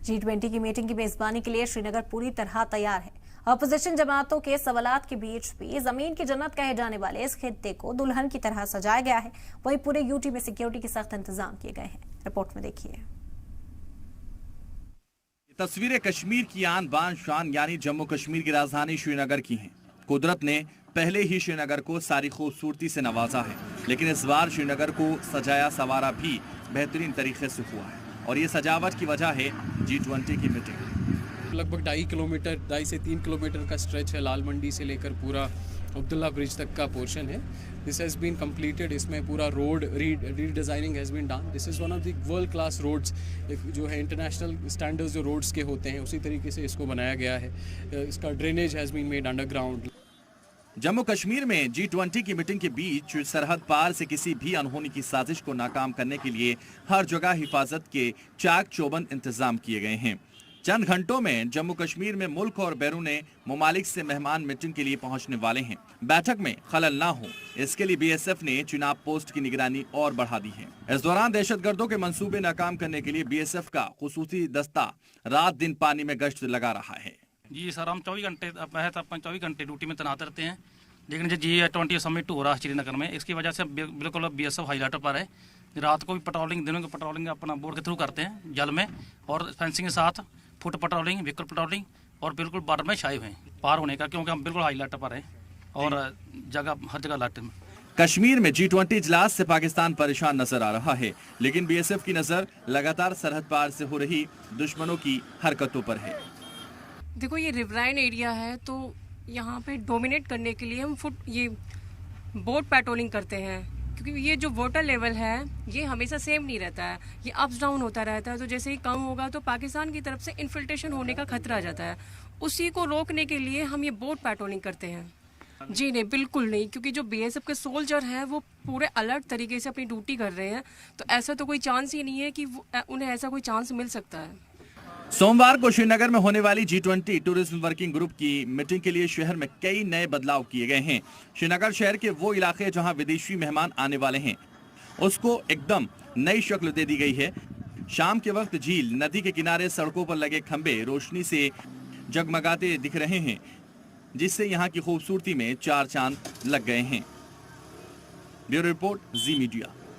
G20 की meeting की मेजबानी के लिए श्रीनगर पूरी तरह तैयार है। अपोजिशन जमातों के सवालात के बीच भी जमीन की जन्नत कहे जाने वाले इस खित्ते को दुल्हन की तरह सजाया गया है। वहीं पूरे यूटी में सिक्योरिटी के सख्त इंतजाम किए गए हैं। रिपोर्ट में देखिए। तस्वीरें कश्मीर की आन बान शान यानी जम्मू कश्मीर की राजधानी श्रीनगर की हैं। कुदरत ने पहले ही श्रीनगर को सारी खूबसूरती से नवाजा है, लेकिन इस बार श्रीनगर को सजाया सवारा भी बेहतरीन तरीके से हुआ है और ये सजावट की वजह है G20 की मीटिंग। लगभग 2.5 से 3 किलोमीटर का स्ट्रेच है। लाल मंडी से लेकर पूरा अब्दुल्ला ब्रिज तक का पोर्शन है। This has been completed. इसमें पूरा road redesigning has been done. This is one of the world class roads जो है, इंटरनेशनल स्टैंडर्ड्स जो रोड्स के होते हैं उसी तरीके से इसको बनाया गया है। इसका drainage has been made underground. Jammu Kashmir में G20 की मीटिंग के बीच सरहद पार से किसी भी अनहोनी की साजिश को नाकाम करने के लिए हर जगह हिफाजत के चाक चौबंद इंतजाम किए गए हैं। चंद घंटों में जम्मू कश्मीर में मुल्क और बैरून ममालिक से मेहमान मीटिंग के लिए पहुंचने वाले हैं। बैठक में खलल ना हो इसके लिए BSF ने चुनाव पोस्ट की निगरानी और बढ़ा दी है। इस दौरान दहशतगर्दों के मंसूबे नाकाम करने के लिए BSF का खुसूसी दस्ता रात दिन पानी में गश्त लगा रहा है। जी सर, हम 24 घंटे 24 घंटे ड्यूटी में तैनात रहते हैं। लेकिन जो G20 समिट हो रहा है श्रीनगर में, इसकी वजह से बिल्कुल BSF हाईलाइट पर है। रात को भी पेट्रोलिंग, दिनों की पेट्रोलिंग अपना बोर्ड के थ्रू करते हैं जल में, और फेंसिंग के साथ फुट पेट्रोलिंग, व्हीकल पेट्रोलिंग, और बिल्कुल बॉर्डर में छाए हुए हैं पार होने का, क्योंकि हम बिल्कुल हाईलाइट पर हैं और जगह हर जगह लाइट में। कश्मीर में G20 इजलास से पाकिस्तान परेशान नजर आ रहा है, लेकिन BSF की नजर लगातार सरहद पार से हो रही दुश्मनों की हरकतों पर है। देखो, ये रिवराइन एरिया है, तो यहाँ पे डोमिनेट करने के लिए हम ये बोट पेट्रोलिंग करते हैं, क्योंकि ये जो वाटर लेवल है ये हमेशा सेम नहीं रहता है, ये अप्स डाउन होता रहता है। तो जैसे ही कम होगा तो पाकिस्तान की तरफ से इन्फिल्ट्रेशन होने का खतरा आ जाता है। उसी को रोकने के लिए हम ये बोट पेट्रोलिंग करते हैं। जी नहीं, बिल्कुल नहीं, क्योंकि जो BSF के सोल्जर हैं वो पूरे अलर्ट तरीके से अपनी ड्यूटी कर रहे हैं, तो ऐसा तो कोई चांस ही नहीं है कि उन्हें ऐसा कोई चांस मिल सकता है। सोमवार को श्रीनगर में होने वाली G20 टूरिज्म वर्किंग ग्रुप की मीटिंग के लिए शहर में कई नए बदलाव किए गए हैं। श्रीनगर शहर के वो इलाके जहां विदेशी मेहमान आने वाले हैं उसको एकदम नई शक्ल दे दी गई है। शाम के वक्त झील, नदी के किनारे, सड़कों पर लगे खंबे रोशनी से जगमगाते दिख रहे हैं, जिससे यहाँ की खूबसूरती में चार चांद लग गए हैं। ब्यूरो रिपोर्ट, जी मीडिया।